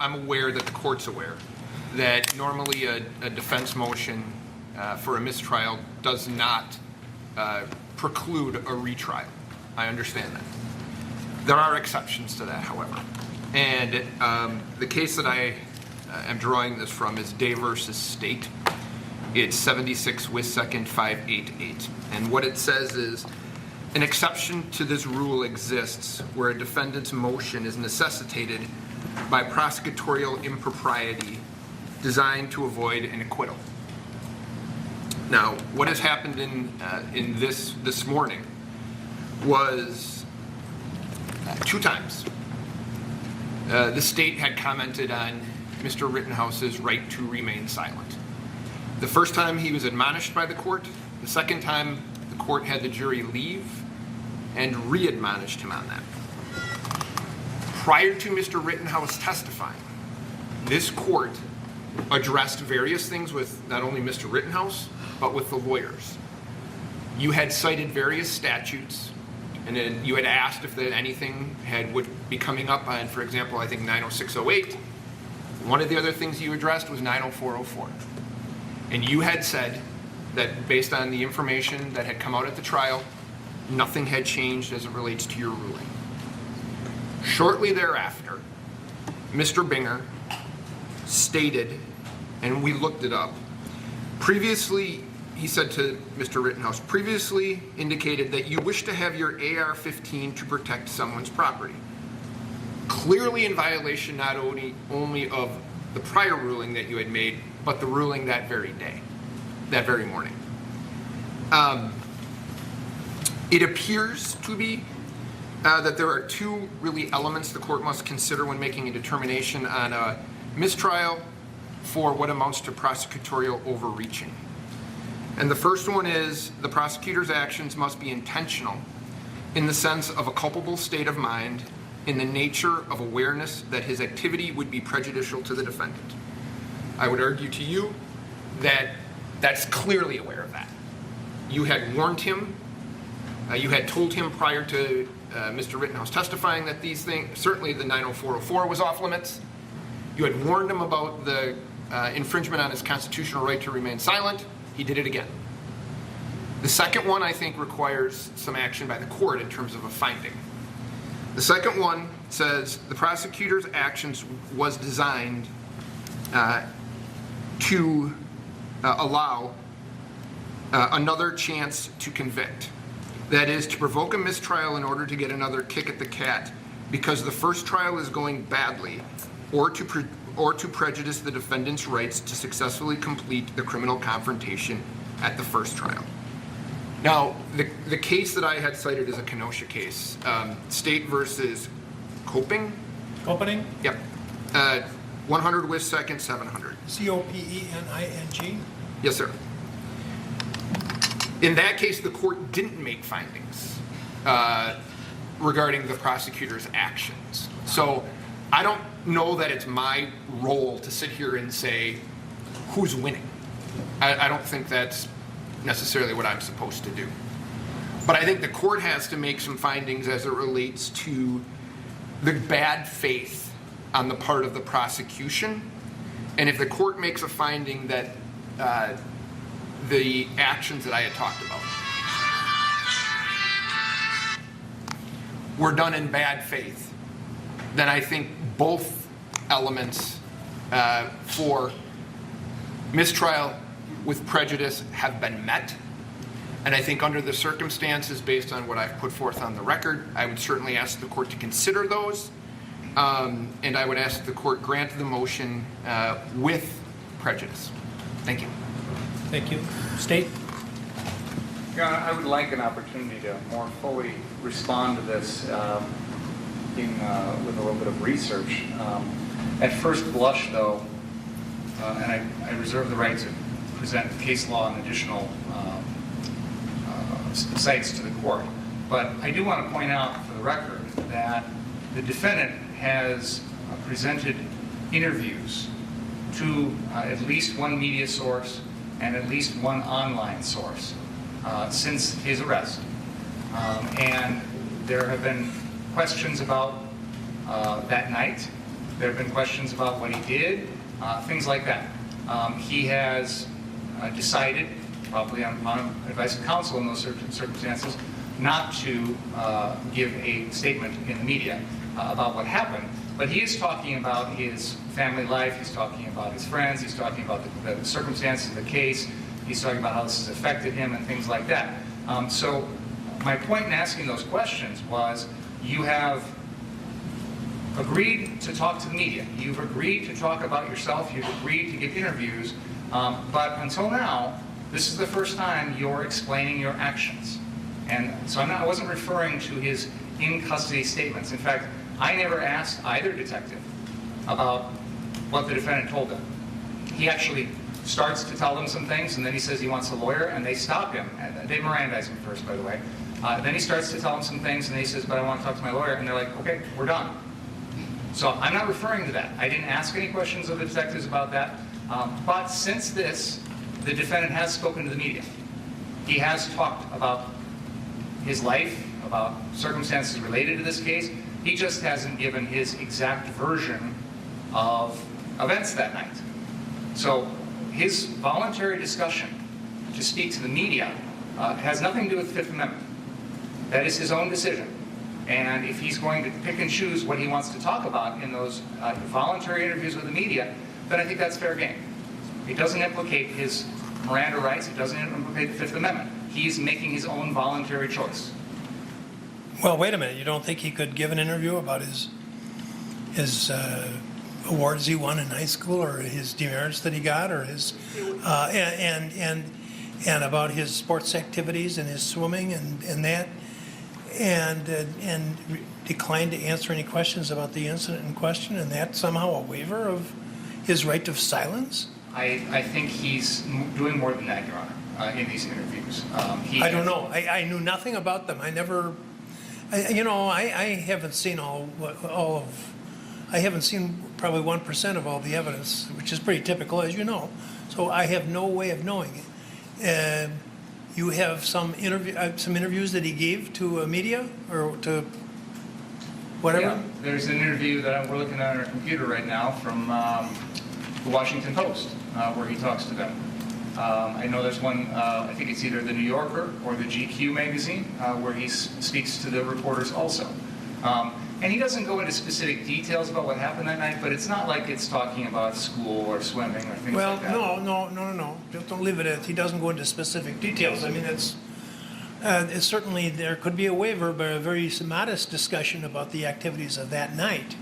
I'm aware that the court's aware that normally a defense motion for a mistrial does not preclude a retrial. I understand that. There are exceptions to that, however. And the case that I am drawing this from is Day versus State. It's 76 Wis 2nd 588. And what it says is, an exception to this rule exists where a defendant's motion is necessitated by prosecutorial impropriety designed to avoid an acquittal. Now, what has happened in this morning was 2 times. The state had commented on Mr. Rittenhouse's right to remain silent. The first time he was admonished by the court. The second time the court had the jury leave and re-admonished him on that. Prior to Mr. Rittenhouse testifying, this court addressed various things with not only Mr. Rittenhouse, but with the lawyers. You had cited various statutes, and then you had asked if anything would be coming up on, for example, I think 90608. One of the other things you addressed was 90404. And you had said that based on the information that had come out at the trial, nothing had changed as it relates to your ruling. Shortly thereafter, Mr. Binger stated, and we looked it up, previously, he said to Mr. Rittenhouse, previously indicated that you wish to have your AR-15 to protect someone's property. Clearly in violation not only of the prior ruling that you had made, but the ruling that very day, that very morning. It appears to be that there are 2 really elements the court must consider when making a determination on a mistrial for what amounts to prosecutorial overreaching. And the first one is the prosecutor's actions must be intentional in the sense of a culpable state of mind in the nature of awareness that his activity would be prejudicial to the defendant. I would argue to you that that's clearly aware of that. You had warned him, you had told him prior to Mr. Rittenhouse testifying that these things, certainly the 90404 was off limits. You had warned him about the infringement on his constitutional right to remain silent. He did it again. The second one, I think, requires some action by the court in terms of a finding. The second one says the prosecutor's actions was designed to allow another chance to convict. That is, to provoke a mistrial in order to get another kick at the cat because the first trial is going badly, or to prejudice the defendant's rights to successfully complete the criminal confrontation at the first trial. Now, the case that I had cited is a Kenosha case, State versus Coping. Opening? Yep. 100 Wis 2nd 700. Copening? Yes, sir. In that case, the court didn't make findings regarding the prosecutor's actions. So I don't know that it's my role to sit here and say who's winning. I don't think that's necessarily what I'm supposed to do. But I think the court has to make some findings as it relates to the bad faith on the part of the prosecution. And if the court makes a finding that the actions that I had talked about were done in bad faith, then I think both elements for mistrial with prejudice have been met. And I think under the circumstances, based on what I've put forth on the record, I would certainly ask the court to consider those. And I would ask the court grant the motion with prejudice. Thank you. Thank you. State? Your Honor, I would like an opportunity to more fully respond to this with a little bit of research. At first blush, though, and I reserve the right to present case law and additional sites to the court, but I do want to point out for the record that the defendant has presented interviews to at least one media source and at least one online source since his arrest. And there have been questions about that night There have been questions about what he did, things like that. He has decided, probably on advice of counsel in those circumstances, not to give a statement in the media about what happened. But he is talking about his family life, he's talking about his friends, he's talking about the circumstances of the case, he's talking about how this has affected him and things like that. So my point in asking those questions was, you have agreed to talk to the media, you've agreed to talk about yourself, you've agreed to give interviews, but until now, this is the first time you're explaining your actions. And so I wasn't referring to his in-custody statements. In fact, I never asked either detective about what the defendant told them. He actually starts to tell them some things, and then he says he wants a lawyer, and they stop him. And they Mirandize him first, by the way. Then he starts to tell them some things, and he says, but I want to talk to my lawyer. And they're like, okay, we're done. So I'm not referring to that. I didn't ask any questions of the detectives about that. But since this, the defendant has spoken to the media. He has talked about his life, about circumstances related to this case. He just hasn't given his exact version of events that night. So his voluntary discussion to speak to the media has nothing to do with the Fifth Amendment. That is his own decision. And if he's going to pick and choose what he wants to talk about in those voluntary interviews with the media, then I think that's fair game. It doesn't implicate his Miranda rights. It doesn't implicate the Fifth Amendment. He's making his own voluntary choice. Well, wait a minute. You don't think he could give an interview about his awards he won in high school, or his demerits that he got, or his and about his sports activities and his swimming and that, and declined to answer any questions about the incident in question, and that somehow a waiver of his right of silence? I think he's doing more than that, Your Honor, in these interviews. I don't know. I knew nothing about them. I never, I haven't seen I haven't seen probably 1% of all the evidence, which is pretty typical, as you know. So I have no way of knowing it. You have some interviews that he gave to media or to whatever? Yeah, there's an interview that we're looking at on our computer right now from the Washington Post, where he talks to them. I know there's one, I think it's either the New Yorker or the GQ magazine, where he speaks to the reporters also. And he doesn't go into specific details about what happened that night, but it's not like it's talking about school or swimming or things like that. Well, no. Don't leave it at, he doesn't go into specific details. I mean, it's certainly, there could be a waiver, but a very modest discussion about the activities of that night.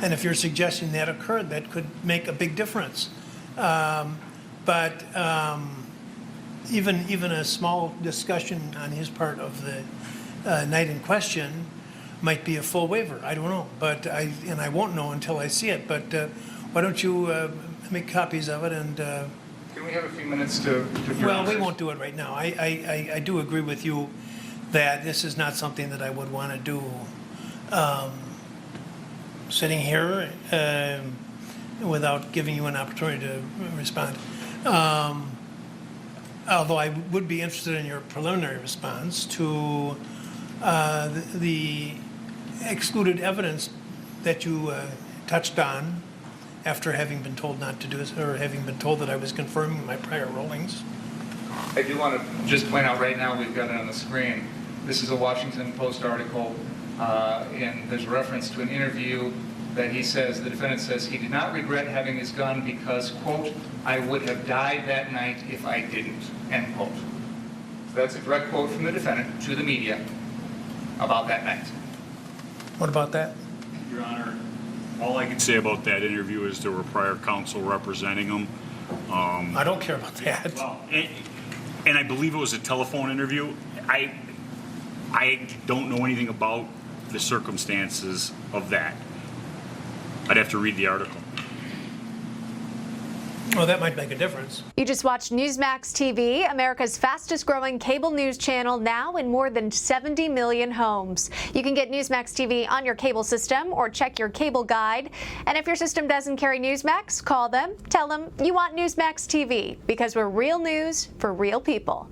And if you're suggesting that occurred, that could make a big difference. But even a small discussion on his part of the night in question might be a full waiver. I don't know, but I won't know until I see it. But why don't you make copies of it and? Can we have a few minutes to Well, we won't do it right now. I do agree with you that this is not something that I would want to do sitting here without giving you an opportunity to respond. Although I would be interested in your preliminary response to the excluded evidence that you touched on after having been told not to do it, or having been told that I was confirming my prior rulings. I do want to just point out right now, we've got it on the screen. This is a Washington Post article, and there's a reference to an interview that he says, the defendant says, he did not regret having his gun because, quote, I would have died that night if I didn't, end quote. So that's a direct quote from the defendant to the media about that night. What about that? Your Honor, all I can say about that interview is there were prior counsel representing him. I don't care about that. Well, and I believe it was a telephone interview. I don't know anything about the circumstances of that. I'd have to read the article. Well, that might make a difference. You just watched Newsmax TV, America's fastest growing cable news channel, now in more than 70 million homes. You can get Newsmax TV on your cable system or check your cable guide. And if your system doesn't carry Newsmax, call them, tell them you want Newsmax TV, because we're real news for real people.